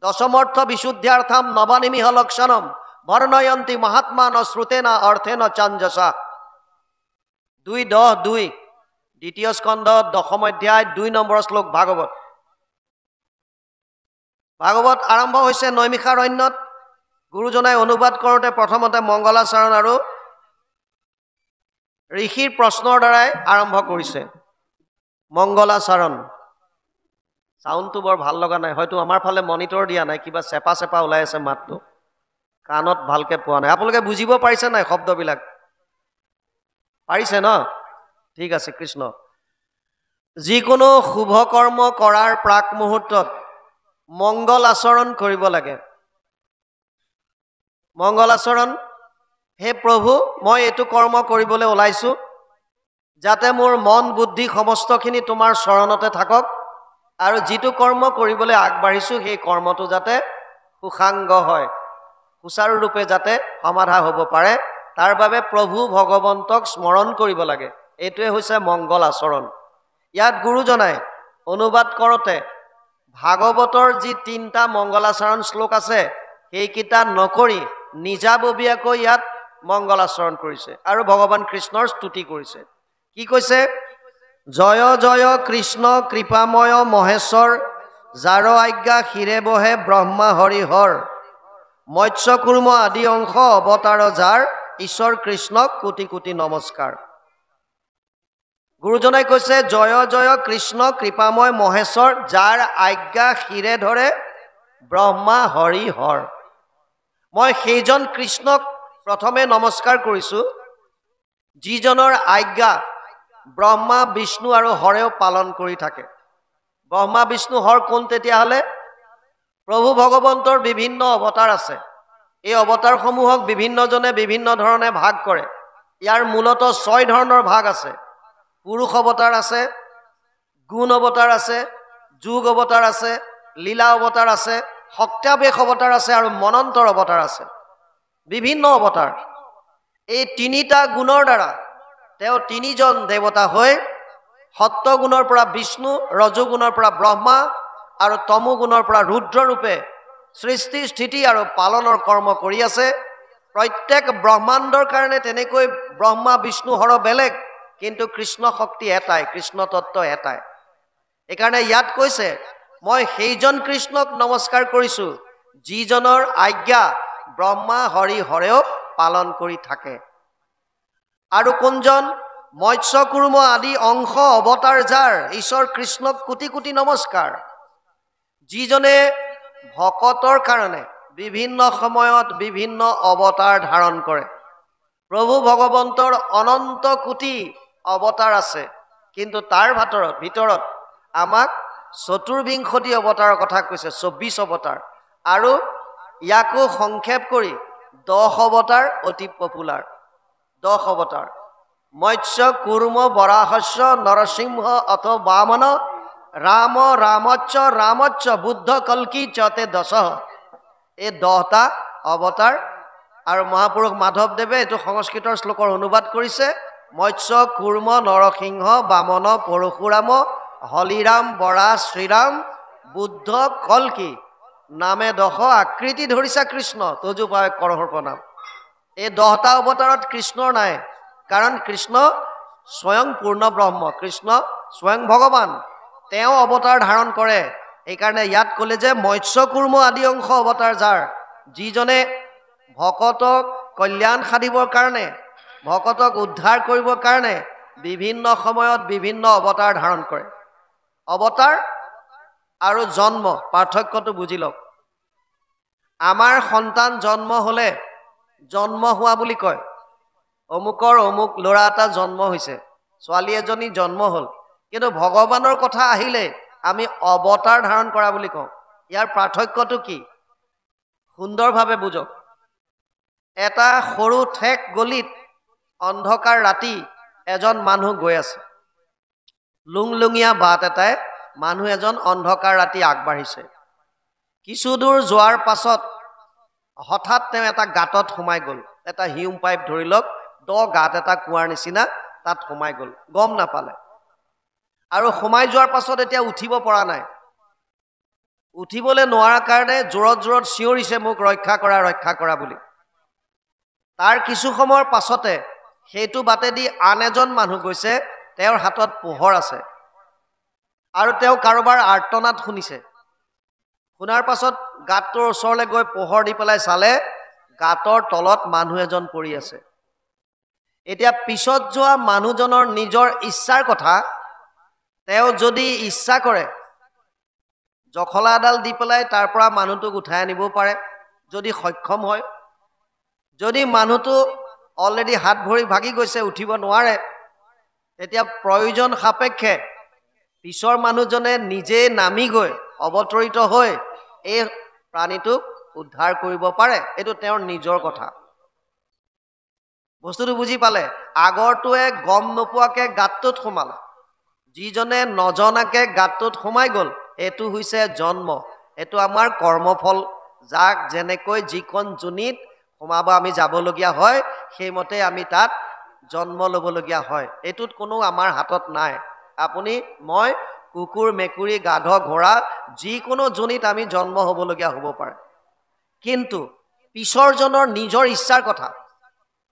দশমৰ্থ বিশুদ্ধ্যাৰ্থম নৱনিমিহ লক্ষণম বৰ্ণয়ন্তি মহাত্মা ন শ্ৰুতেনা অৰ্থেন চাঞ্জসা। 2:10:2 দ্বিতীয় স্কন্ধ 10ম অধ্যায় 2 নম্বৰ শ্লোক ভাগৱত আৰম্ভ হৈছে নৈমিষাৰণ্যত গুৰুজনাই অনুবাদ কৰোঁতে প্ৰথমতে মংগলাচৰণ আৰু ঋষিৰ প্ৰশ্নৰ দ্বাৰাই আৰম্ভ কৰিছে মংগলাচৰণ সাউণ্ডটো বৰ ভাল লগা নাই হয়তো আমাৰ ফালে মনিটৰ দিয়া নাই কিবা চেপা ওলাই আছে মাতটো কাণত ভালকে পোৱা নাই আপোনালোকে বুজিব পাৰিছে নাই শব্দবিলাক পাৰিছে ন ঠিক আছে কৃষ্ণ যিকোনো শুভ কৰ্ম কৰাৰ প্ৰাক মুহূৰ্তত মংগল আচৰণ কৰিব লাগে মংগল আচৰণ হে প্ৰভু মই এইটো কৰ্ম কৰিবলৈ ওলাইছো যাতে মোৰ মন বুদ্ধি সমস্তখিনি তোমাৰ চৰণতে থাকক আৰু যিটো কৰ্ম কৰিবলৈ আগবাঢ়িছো সেই কৰ্মটো যাতে সুখাংগ হয় সুচাৰুৰূপে যাতে সমাধা হ'ব পাৰে তাৰ বাবে প্ৰভু ভগৱন্তক স্মৰণ কৰিব লাগে এইটোৱে হৈছে মংগল আচৰণ ইয়াত গুৰুজনাই অনুবাদ কৰোঁতে ভাগৱতৰ যি 3টা মংগলাচৰণ শ্লোক আছে সেইকেইটা নকৰি নিজাববীয়াকৈ ইয়াত মংগলাচৰণ কৰিছে আৰু ভগৱান কৃষ্ণৰ স্তুতি কৰিছে কি কৈছে জয় জয় কৃষ্ণ কৃপাময় মহেশ্বৰ যাৰ আজ্ঞা শিৰে বহে ব্ৰহ্মা হৰিহৰ মৎস্য কুৰ্ম আদি অংশ অৱতাৰ যাৰ ঈশ্বৰ কৃষ্ণক কোটি কোটি নমস্কাৰ গুৰুজনাই কৈছে জয় জয় কৃষ্ণ কৃপাময় মহেশ্বৰ যাৰ আজ্ঞা শিৰে ধৰে ব্ৰহ্মা হৰিহৰ মই সেইজন কৃষ্ণক প্ৰথমে নমস্কাৰ কৰিছো যিজনৰ আজ্ঞা ব্ৰহ্মা বিষ্ণু আৰু হৰেও পালন কৰি থাকে ব্ৰহ্মা বিষ্ণু হৰ কোন তেতিয়াহ'লে প্ৰভু ভগৱন্তৰ বিভিন্ন অৱতাৰ আছে এই অৱতাৰসমূহক বিভিন্নজনে বিভিন্ন ধৰণে ভাগ কৰে ইয়াৰ মূলতঃ 6 ধৰণৰ ভাগ আছে পুৰুষ অৱতাৰ আছে গুণ অৱতাৰ আছে যোগ অৱতাৰ আছে লীলা অৱতাৰ আছে শক্তাবেশ অৱতাৰ আছে আৰু মনন্তৰ অৱতাৰ আছে বিভিন্ন অৱতাৰ এই 3টা গুণৰ দ্বাৰা তেওঁ 3জন দেৱতা হৈ সত্য গুণৰ পৰা বিষ্ণু ৰজগুণৰ পৰা ব্ৰহ্মা আৰু তমো গুণৰ পৰা ৰুদ্ৰ ৰূপে সৃষ্টি স্থিতি আৰু পালনৰ কৰ্ম কৰি আছে প্ৰত্যেক ব্ৰহ্মাণ্ডৰ কাৰণে তেনেকৈ ব্ৰহ্মা বিষ্ণু হৰ বেলেগ কিন্তু কৃষ্ণ শক্তি এটাই কৃষ্ণ তত্ত্ব এটাই এইকাৰণে ইয়াত কৈছে মই সেইজন কৃষ্ণক নমস্কাৰ কৰিছো যিজনৰ আজ্ঞা ব্ৰহ্মা হৰি হৰেও পালন কৰি থাকে আৰু কোনজন মৎস্য কুৰ্ম আদি অংশ অৱতাৰ যাৰ ঈশ্বৰ কৃষ্ণক কোটি কোটি নমস্কাৰ যিজনে ভকতৰ কাৰণে বিভিন্ন সময়ত বিভিন্ন অৱতাৰ ধাৰণ কৰে প্ৰভু ভগৱন্তৰ অনন্ত কোটি অৱতাৰ আছে কিন্তু তাৰ ভিতৰত আমাক 24 অৱতাৰৰ কথা কৈছে 24 অৱতাৰ আৰু ইয়াকো সংক্ষেপ কৰি 10 অৱতাৰ অতি পপুলাৰ 10 অৱতাৰ মৎস্য কুৰ্ম বৰাহস্য নৰসিংহ অথ বামন ৰাম ৰামচ্চ বুদ্ধ কল্কি চতে 10 এই 10টা অৱতাৰ আৰু মহাপুৰুষ মাধৱদেৱে এইটো সংস্কৃতৰ শ্লোকৰ অনুবাদ কৰিছে মৎস্য কুৰ্ম নৰসিংহ বামন পৰশুৰাম হলিৰাম বৰা শ্ৰীৰাম বুদ্ধ কল্কি নামে 10 আকৃতি ধৰিছা কৃষ্ণ তজু পায় কৰহৰ প্ৰণাম এই 10টা অৱতাৰত কৃষ্ণৰ নাই কাৰণ কৃষ্ণ স্বয়ং পূৰ্ণ ব্ৰহ্ম কৃষ্ণ স্বয়ং ভগৱান তেওঁ অৱতাৰ ধাৰণ কৰে এইকাৰণে ইয়াত ক'লে যে মৎস্য কুৰ্ম আদি অংশ অৱতাৰ যাৰ যিজনে ভকতক কল্যাণ সাধিবৰ কাৰণে ভকতক উদ্ধাৰ কৰিবৰ কাৰণে বিভিন্ন সময়ত বিভিন্ন অৱতাৰ ধাৰণ কৰে অৱতাৰ আৰু জন্ম পাৰ্থক্যটো বুজি লওক আমাৰ সন্তান জন্ম হলে জন্ম হোৱা বুলি কয় অমুকৰ অমুক ল'ৰা এটা জন্ম হৈছে ছোৱালী এজনী জন্ম হ'ল কিন্তু ভগৱানৰ কথা আহিলে আমি অৱতাৰ ধাৰণ কৰা বুলি কওঁ ইয়াৰ পাৰ্থক্যটো কি সুন্দৰভাৱে বুজক এটা সৰু ঠেক গলিত অন্ধকাৰ ৰাতি এজন মানুহ গৈ আছে লুংলুঙীয়া বাট এটাই মানুহ এজন অন্ধকাৰ ৰাতি আগবাঢ়িছে কিছু দূৰ যোৱাৰ পাছত হঠাৎ তেওঁ এটা গাঁতত সোমাই গ'ল এটা হিউম পাইপ ধৰি লওক দ গাঁত এটা কুৱাৰ নিচিনা তাত সোমাই গ'ল গম নাপালে আৰু সোমাই যোৱাৰ পাছত এতিয়া উঠিব পৰা নাই উঠিবলৈ নোৱাৰাৰ কাৰণে জোৰত চিঞৰিছে মোক ৰক্ষা কৰা বুলি তাৰ কিছু সময়ৰ পাছতে সেইটো বাটেদি আন এজন মানুহ গৈছে তেওঁৰ হাতত পোহৰ আছে আৰু তেওঁ কাৰোবাৰ আৰ্তনাদ শুনিছে। শুনাৰ পাছত গাঁতটোৰ ওচৰলৈ গৈ পোহৰ দি পেলাই চালে গাঁতৰ তলত মানুহ এজন পৰি আছে। এতিয়া পিছত যোৱা মানুহজনৰ নিজৰ ইচ্ছাৰ কথা, তেওঁ যদি ইচ্ছা কৰে জখলা এডাল দি পেলাই তাৰ পৰা মানুহটোক উঠাই আনিবও পাৰে যদি সক্ষম হয়। যদি মানুহটো অলৰেডি হাত ভৰি ভাগি গৈছে, উঠিব নোৱাৰে, তেতিয়া প্ৰয়োজন সাপেক্ষে পিছৰ মানুহজনে নিজে নামি গৈ অৱতৰিত হৈ এই প্ৰাণীটোক উদ্ধাৰ কৰিব পাৰে। এইটো তেওঁৰ নিজৰ কথা। বস্তুটো বুজি পালে? আগৰটোৱে গম নোপোৱাকৈ গাঁতটোত সোমালে, যিজনে নজনাকে গাঁতটোত সোমাই গ'ল, এইটো হৈছে জন্ম। এইটো আমাৰ কৰ্মফল। যাক যেনেকৈ যিখন যোনিত সোমাব আমি যাবলগীয়া হয়, সেইমতে আমি তাত জন্ম ল'বলগীয়া হয়। এইটোত কোনো আমাৰ হাতত নাই। আপুনি মই কুকুৰ, মেকুৰী, গাধ, ঘোঁৰা যিকোনো যোনিত আমি জন্ম হ'বলগীয়া হ'ব পাৰে। কিন্তু পিছৰজনৰ নিজৰ ইচ্ছাৰ কথা।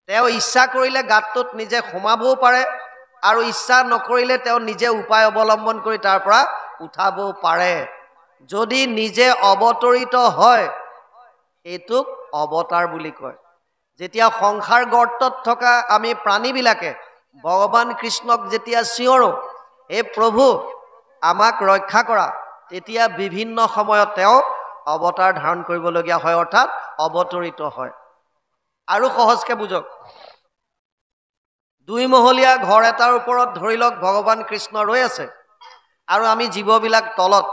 তেওঁ ইচ্ছা কৰিলে গাঁতটোত নিজে সোমাবও পাৰে আৰু ইচ্ছা নকৰিলে তেওঁ নিজে উপায় অৱলম্বন কৰি তাৰ পৰা উঠাবও পাৰে। যদি নিজে অৱতৰিত হয় এইটোক অৱতাৰ বুলি কয়। যেতিয়া সংসাৰ গৰ্তত থকা আমি প্ৰাণীবিলাকে ভগৱান কৃষ্ণক যেতিয়া চিঞৰো, হে প্ৰভু আমাক ৰক্ষা কৰা, তেতিয়া বিভিন্ন সময়ত তেওঁ অৱতাৰ ধাৰণ কৰিবলগীয়া হয়, অৰ্থাৎ অৱতৰিত হয়। আৰু সহজকে বুজক, 2 মহলীয়া ঘৰ এটাৰ ওপৰত ধৰি লওক ভগৱান কৃষ্ণ ৰৈ আছে আৰু আমি জীৱবিলাক তলত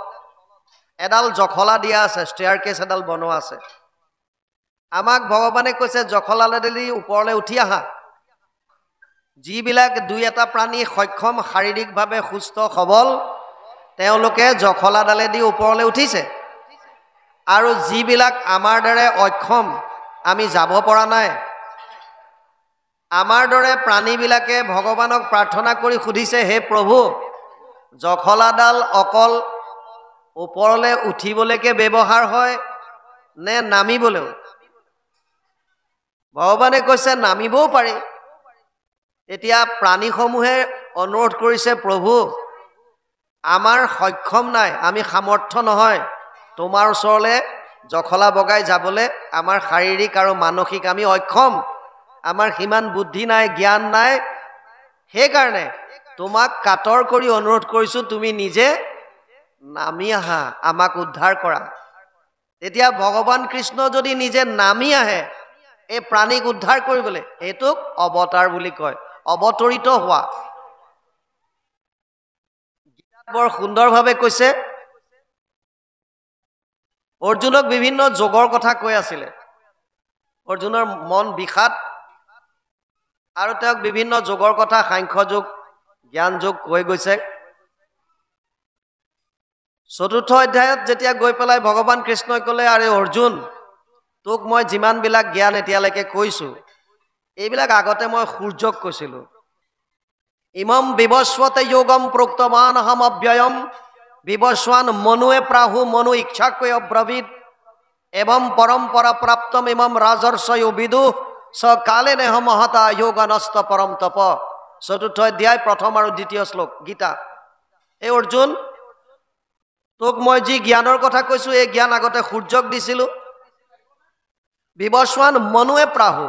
এডাল জখলা দিয়া আছে, ষ্টেয়াৰ কেছ এডাল বনোৱা আছে। আমাক ভগৱানে কৈছে জখলালেদি ওপৰলৈ উঠি আহা। যিবিলাক 2-এটা প্ৰাণী সক্ষম, শাৰীৰিকভাৱে সুস্থ সবল, তেওঁলোকে জখলাডালেদি ওপৰলৈ উঠিছে। আৰু যিবিলাক আমাৰ দৰে অক্ষম, আমি যাব পৰা নাই, আমাৰ দৰে প্ৰাণীবিলাকে ভগৱানক প্ৰাৰ্থনা কৰি সুধিছে, হে প্ৰভু জখলাডাল অকল ওপৰলৈ উঠিবলৈকে ব্যৱহাৰ হয় নে নামিবলৈও? ভগৱানে কৈছে নামিবও পাৰি। এতিয়া প্ৰাণীসমূহে অনুৰোধ কৰিছে, প্ৰভু আমাৰ সক্ষম নাই, আমি সামৰ্থ্য নহয় তোমাৰ ওচৰলৈ জখলা বগাই যাবলৈ, আমাৰ শাৰীৰিক আৰু মানসিক আমি অক্ষম, আমাৰ সিমান বুদ্ধি নাই, জ্ঞান নাই, সেইকাৰণে তোমাক কাতৰ কৰি অনুৰোধ কৰিছোঁ, তুমি নিজে নামি আহা, আমাক উদ্ধাৰ কৰা। তেতিয়া ভগৱান কৃষ্ণ যদি নিজে নামি আহে এই প্ৰাণীক উদ্ধাৰ কৰিবলৈ, এইটোক অৱতাৰ বুলি কয়, অৱতৰিত হোৱা। বৰ সুন্দৰভাৱে কৈছে। অৰ্জুনক বিভিন্ন যোগৰ কথা কৈ আছিলে। অৰ্জুনৰ মন বিষাদ আৰু তেওঁক বিভিন্ন যোগৰ কথা, সাংখ্য যোগ, জ্ঞান যোগ কৈ গৈছে। 4ৰ্থ অধ্যায়ত যেতিয়া গৈ পেলাই ভগৱান কৃষ্ণই ক'লে, আৰে অৰ্জুন তোক মই যিমানবিলাক জ্ঞান এতিয়ালৈকে কৈছোঁ, এইবিলাক আগতে মই সূৰ্যক কৈছিলোঁ। ইমম বিবস্বতে যোগম প্ৰোক্তমান অহম অব্যয়ম বিবস্বান মনুৱে প্ৰাহু মনু ইচ্ছাকৈ অব্ৰবীত এৱম পৰম্পৰা প্ৰাপ্তম ইমম ৰাজৰ্ষয়ো বিদু স কালে নেহ মহতা যোগানস্ত পৰম তপ। 4ৰ্থ অধ্যায় 1ম আৰু 2য় শ্লোক গীতা। এই অৰ্জুন তোক মই যি জ্ঞানৰ কথা কৈছোঁ, এই জ্ঞান আগতে সূৰ্যক দিছিলোঁ। বিবস্বান মনুৱে প্ৰাহু,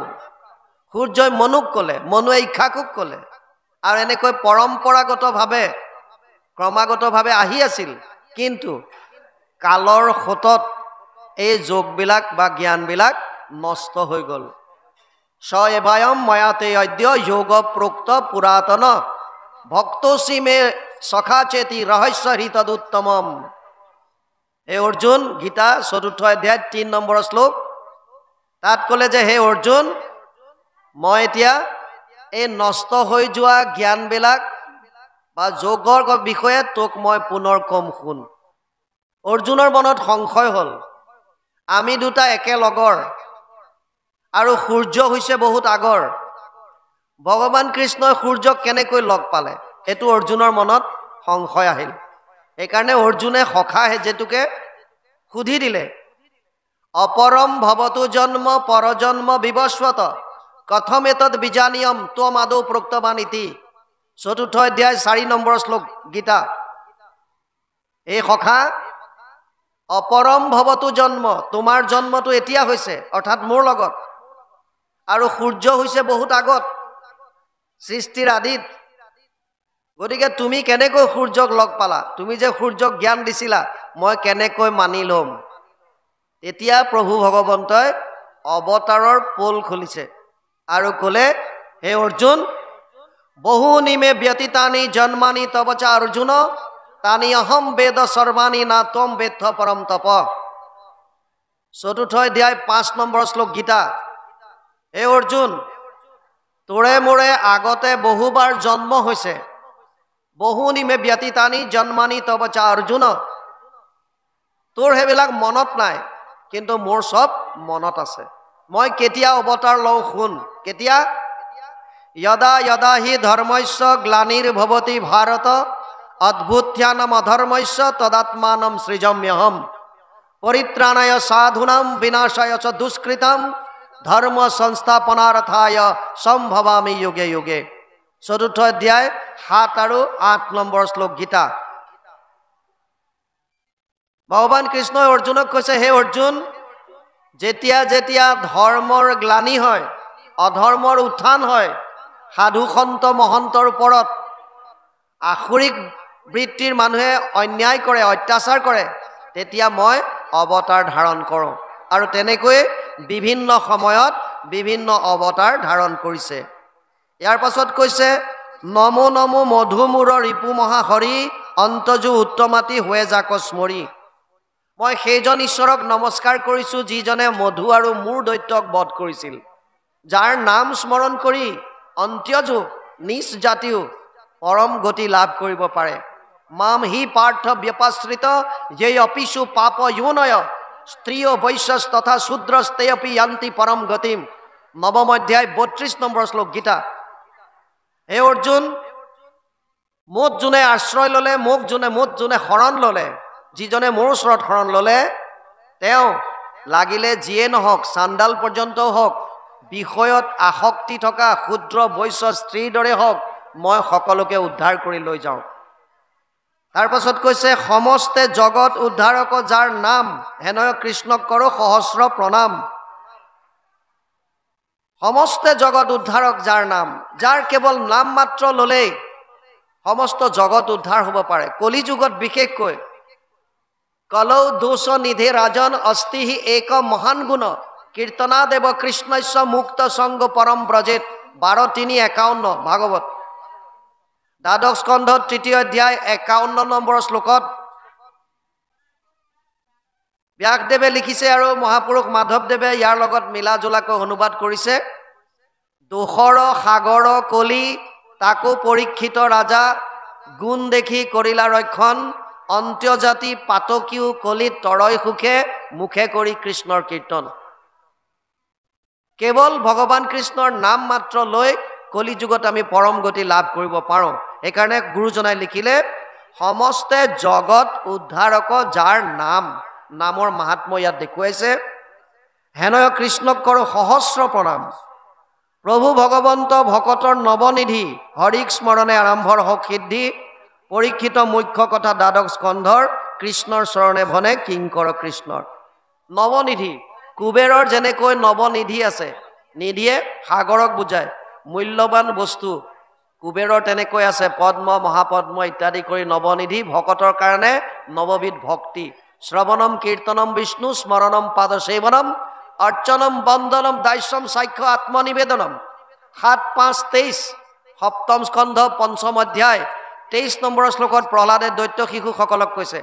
সূৰ্যই মনুক ক'লে, মনুৱে ইক্ষাকুক ক'লে, আৰু এনেকৈ পৰম্পৰাগতভাৱে ক্ৰমাগতভাৱে আহি আছিল। কিন্তু কালৰ সোঁতত এই যোগবিলাক বা জ্ঞানবিলাক নষ্ট হৈ গ'ল। স এভায়ম ময়াতে অদ্য যোগ প্ৰোক্ত পুৰাতন ভক্তোসি মে সখা চেতি ৰহস্য হৃতদুত্তমম। এই অৰ্জুন, গীতা 4ৰ্থ অধ্যায় 3 নম্বৰ শ্লোক। তাত ক'লে যে হে অৰ্জুন, মই এতিয়া এই নষ্ট হৈ যোৱা জ্ঞানবিলাক বা যোগৰ বিষয়ে তোক মই পুনৰ কম, শুন। অৰ্জুনৰ মনত সংশয় হ'ল, আমি দুটা একে লগৰ আৰু সূৰ্য হৈছে বহুত আগৰ, ভগৱান কৃষ্ণই সূৰ্যক কেনেকৈ লগ পালে, এইটো অৰ্জুনৰ মনত সংশয় আহিল। সেইকাৰণে অৰ্জুনে সখা যেতুকে সুধি দিলে, অপৰম ভৱতু জন্ম পৰজন্ম বিবস্বত কথম এতদ বিজানীয়ম ত্বম আদৌ প্ৰোক্তবান ইতি। চতুৰ্থ অধ্যায় 4 নম্বৰ শ্লোক গীতা এই সখা অপৰম ভৱতু জন্ম তোমাৰ জন্মটো এতিয়া হৈছে অৰ্থাৎ মোৰ লগত আৰু সূৰ্য হৈছে বহুত আগত সৃষ্টিৰ আদিত গতিকে তুমি কেনেকৈ সূৰ্যক লগ পালা তুমি যে সূৰ্যক জ্ঞান দিছিলা মই কেনেকৈ মানি লম এতিয়া প্ৰভু ভগৱন্তই অৱতাৰৰ পোল খুলিছে আৰু ক'লে হে অৰ্জুন বহুনি মে ব্যতীতানি জন্মানি তবচা অৰ্জুন তানি অহম বেদ সৰ্বাণি না তম বেদ পৰম তপ চতুৰ্থ অধ্যায় 5 নম্বৰ শ্লোক গীতা হে অৰ্জুন তোৰে মোৰে আগতে বহুবাৰ জন্ম হৈছে বহুনি মে ব্যতীতানি জন্মানি তবচা অৰ্জুন তোৰ হেবিলাক মনত নাই কিন্তু মোৰ সব মনত আছে মই কেতিয়া অৱতাৰ লওঁ শুন কেতিয়া यदा यदा हि धर्मस्य ग्लानिर्भवति भारत अद्भुत्यानाम अधर्मस्य तदात्मानं सृजाम्यहम् परित्राणाय साधूनां विनाशाय च दुष्कृतं धर्म संस्थापनार्थाय सम्भवामि युगे युगे चतुर्थ अध्याय 7 আৰু 8 নম্বৰ শ্লোক গীতা ভগৱান কৃষ্ণই অৰ্জুনক কৈছে হে অৰ্জুন যেতিয়া যেতিয়া ধৰ্মৰ গ্লানি হয় অধৰ্মৰ উত্থান হয় সাধু সন্ত মহন্তৰ ওপৰত আখৰিক বৃত্তিৰ মানুহে অন্যায় কৰে অত্যাচাৰ কৰে তেতিয়া মই অৱতাৰ ধাৰণ কৰোঁ আৰু তেনেকৈ বিভিন্ন সময়ত বিভিন্ন অৱতাৰ ধাৰণ কৰিছে ইয়াৰ পাছত কৈছে নমো নমো মধুমূৰ ৰিপু মহাহৰি অন্তজু উত্তমাতি হৈ যাক স্মৰি মই সেইজন ঈশ্বৰক নমস্কাৰ কৰিছোঁ যিজনে মধু আৰু মূৰ দৈত্যক বধ কৰিছিল যাৰ নাম স্মৰণ কৰি অন্ত্যজু নিজ জাতিও পৰম গতি লাভ কৰিব পাৰে মাম হি পাৰ্থ ব্যপাশ্ৰিত য়ে অপিষু পাপ য়োনয় স্ত্ৰীয় বৈশ্যস তথা শূদ্ৰস্তে অপি ইয়ান্তি পৰম গতিম নৱম অধ্যায় 32 নম্বৰ শ্লোক গীতা হে অৰ্জুন মোক যোনে আশ্ৰয় ল'লে মোক যোনে শৰণ ল'লে যিজনে মোৰ ওচৰত শৰণ ল'লে তেওঁ লাগিলে যিয়ে নহওক চাণ্ডাল পৰ্যন্তও হওক বিষয়ত আসক্তি থকা ক্ষুদ্ৰ বৈশ্য স্ত্ৰীৰ দৰে হওক মই সকলোকে উদ্ধাৰ কৰি লৈ যাওঁ তাৰ পাছত কৈছে সমস্তে জগত উদ্ধাৰক যাৰ নাম হেনয় কৃষ্ণক কৰো সহস্ৰ প্ৰণাম সমস্তে জগত উদ্ধাৰক যাৰ নাম যাৰ কেৱল নাম মাত্ৰ ল'লেই সমস্ত জগত উদ্ধাৰ হ'ব পাৰে কলি যুগত বিশেষকৈ কলৌ দোষ নিধে ৰাজন অস্তিহি এক মহান গুণ কীৰ্তনা দেৱ কৃষ্ণস্য মুক্ত সংগ পৰম ব্ৰজেত 12:3-51 ভাগৱত দ্বাদশ স্কন্ধ 3 অধ্যায় 51 নম্বৰ শ্লোকত ব্যাসদেৱে লিখিছে আৰু মহাপুৰুষ মাধৱদেৱে ইয়াৰ লগত মিলা জোলাকৈ অনুবাদ কৰিছে দোষৰ সাগৰ কলি তাকো পৰীক্ষিত ৰাজা গুণ দেখি কৰিলা ৰক্ষণ অন্ত্যজাতি পাতকিও কলিত তৰয় সুখে মুখে কৰি কৃষ্ণৰ কীৰ্তন কেৱল ভগৱান কৃষ্ণৰ নাম মাত্ৰ লৈ কলি যুগত আমি পৰম গতি লাভ কৰিব পাৰোঁ এইকাৰণে গুৰুজনাই লিখিলে সমস্তে জগত উদ্ধাৰক যাৰ নামৰ মাহাত্ম্য ইয়াত দেখুৱাইছে হেনয় কৃষ্ণক কৰো সহস্ৰ প্ৰণাম প্ৰভু ভগৱন্ত ভকতৰ নৱনিধি হৰিক স্মৰণে আৰম্ভৰ হওক সিদ্ধি পৰীক্ষিত মুখ্য কথা দ্বাদশ স্কন্ধৰ কৃষ্ণৰ চৰণে ভনে কিংকৰ কৃষ্ণৰ নৱনিধি কুবেৰৰ যেনেকৈ নৱনিধি আছে নিধিয়ে সাগৰক বুজায় মূল্যৱান বস্তু কুবেৰৰ তেনেকৈ আছে পদ্ম মহাপদ্ম ইত্যাদি কৰি নৱনিধি ভকতৰ কাৰণে নৱবিধ ভক্তি শ্ৰৱণম কীৰ্তনম বিষ্ণু স্মৰণম পাদ সেৱনম অৰ্চনম বন্দনম দাস্যম সাক্ষ্য আত্মনিবেদনম 7-5-23 সপ্তম স্কন্ধ 5ম অধ্যায় 23 নম্বৰ শ্লোকত প্ৰহ্লাদে দৈত্য শিশুসকলক কৈছে